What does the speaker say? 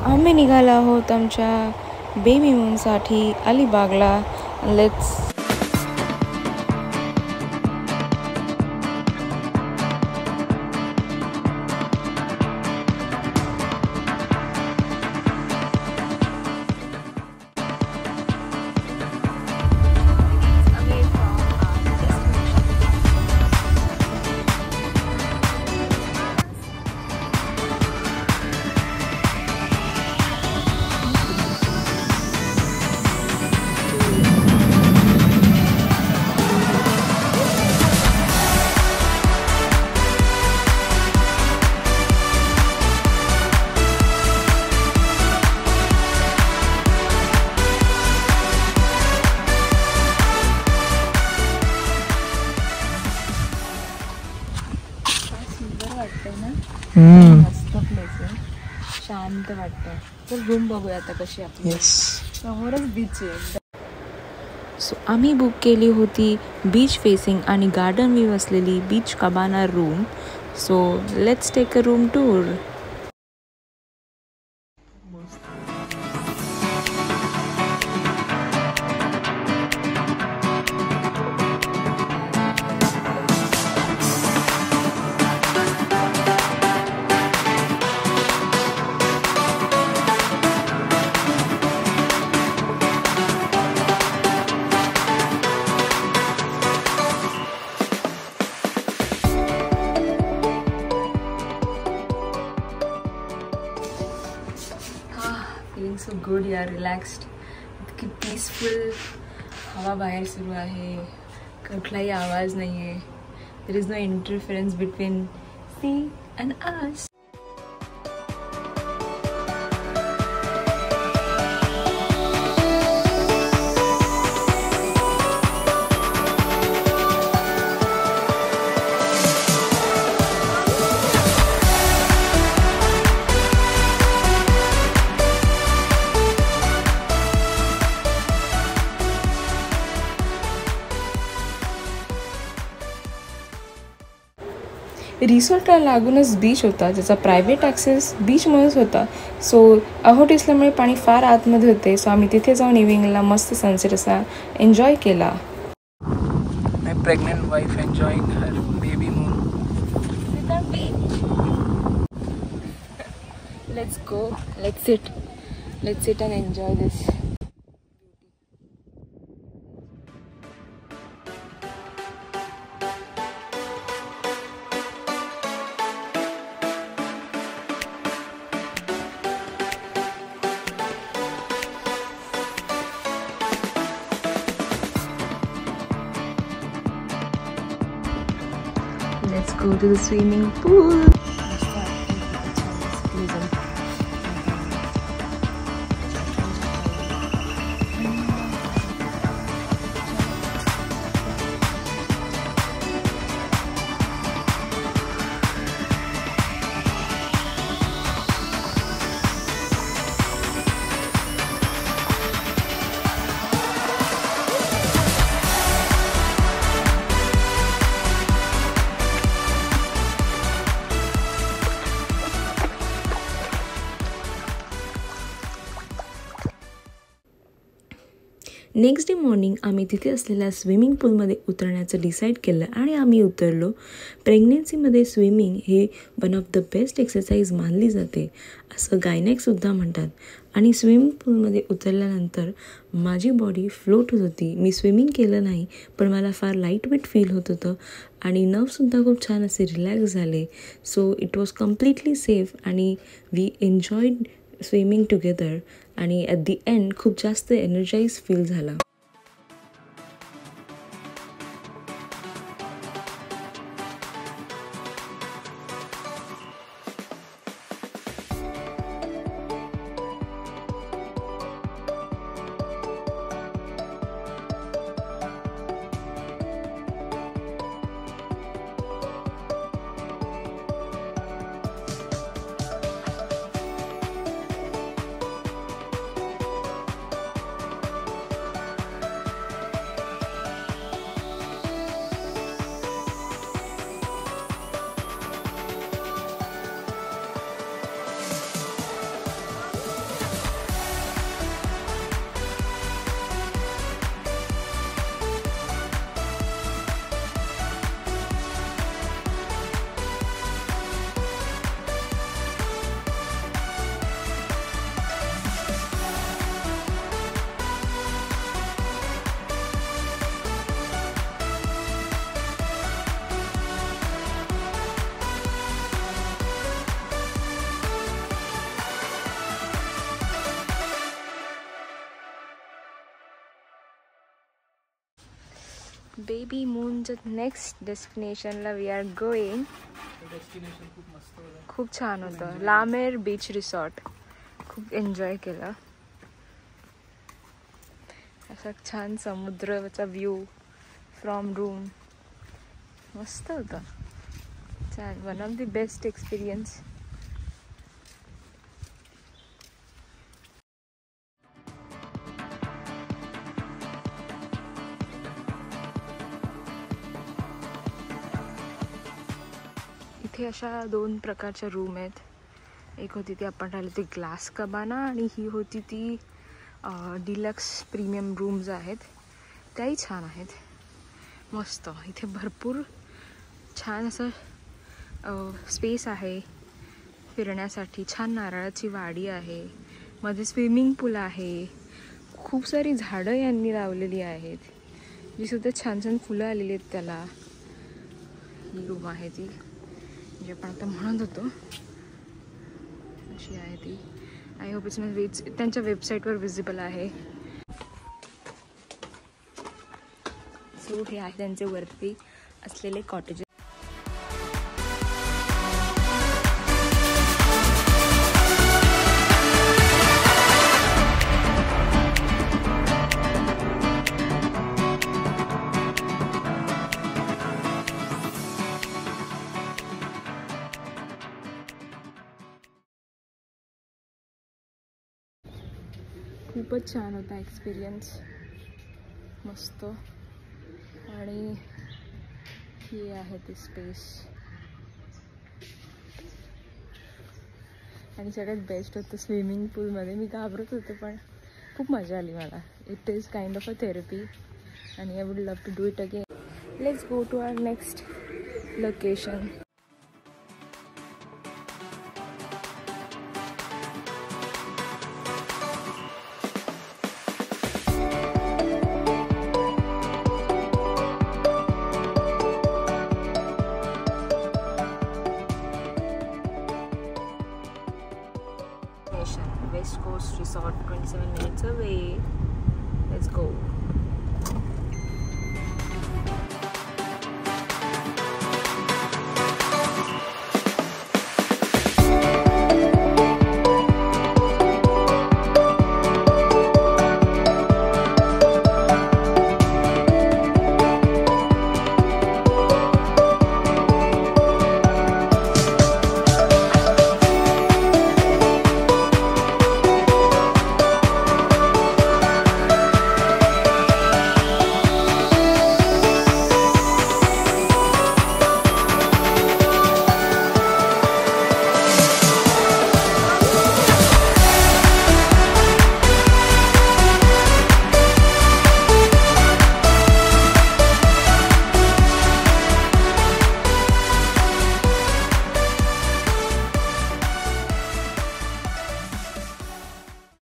आम्ही निघालो आहोत आमच्या बेबी मूनसाठी अलिबागला. लेट्स मस्त प्लेस आहे, शांत वाटतं. तर रूम बघूया आता कशी आपली. समोरच बीच आहे. सो आम्ही बुक केली होती बीच फेसिंग आणि गार्डन व्ह्यू असलेली beach cabana room. So let's take a room tour. Feeling so good यार, रिलॅक्स्ड, इतकी पीसफुल हवा बाहेर सुरू आहे, कुठलाही आवाज नाही आहे. There is no interference between sea and us. रिसॉर्टला लागूनच बीच होता, ज्याचा प्रायव्हेट ॲक्सेस बीचमध्येच होता. सो अहोट असल्यामुळे पाणी फार आतमध्ये होते. सो आम्ही तिथे जाऊन इव्हिनिंगला मस्त सनसेट असा एन्जॉय केला. My pregnant wife enjoying her baby moon. Let's go, let's sit and enjoy this. Let's go to the swimming pool. Next day morning आम्ही तिथे असलेल्या स्विमिंग पूलमध्ये उतरण्याचं डिसाईड केलं आणि आम्ही उतरलो. प्रेग्नेन्सीमध्ये स्विमिंग हे one of the best exercise मानली जाते असं गायनेकसुद्धा म्हणतात. आणि स्विमिंग पूलमध्ये उतरल्यानंतर माझी बॉडी फ्लोट होत होती. मी स्विमिंग केलं नाही पण मला फार लाईट वेट फील होत होतं आणि नर्वसुद्धा खूप छान असे रिलॅक्स झाले. So it was completely safe आणि वी एन्जॉयड स्विमिंग टुगेदर आणि ॲट दी एंड खूप जास्त एनर्जाइज फील झाला. बेबी मूनच्या नेक्स्ट डेस्टिनेशनला वी आर गोईंग. डेस्टिनेशन खूप मस्त होतं. खूप छान होतं. लामेर बीच रिसॉर्ट. खूप एन्जॉय केलं. असा छान समुद्राचा व्ह्यू फ्रॉम रूम. मस्त होतं. छान. One of the best experience. इथे अशा 2 प्रकारच्या रूम आहेत. एक होती ती आपण राहिली ती ग्लास कबाना आणि ही होती ती डिलक्स प्रीमियम रूम्स आहेत. त्याही छान आहेत. मस्त. इथे भरपूर छान असं स्पेस आहे फिरण्यासाठी. छान नारळाची वाडी आहे. मध्ये स्विमिंग पूल आहे. खूप सारी झाडं यांनी लावलेली आहेत जी सुद्धा छान छान फुलं आलेली आहेत त्याला. ही रूम आहे ती जे आपण आता म्हणत होतो अशी आहे ती. आय होप इट्स त्यांच्या वेबसाईटवर विजिबल आहे. सो हे आहे त्यांचे वरती असलेले कॉटेजेस. खूपच छान होता एक्सपिरियन्स. मस्त. आणि ही आहे ती स्पेस. आणि सगळ्यात बेस्ट होतं स्विमिंग पूलमध्ये. मी घाबरत होते पण खूप मजा आली मला. It is kind of a therapy आणि I would love to do it again. Let's go to our next location. West Coast Resort, 27 minutes away. Let's go.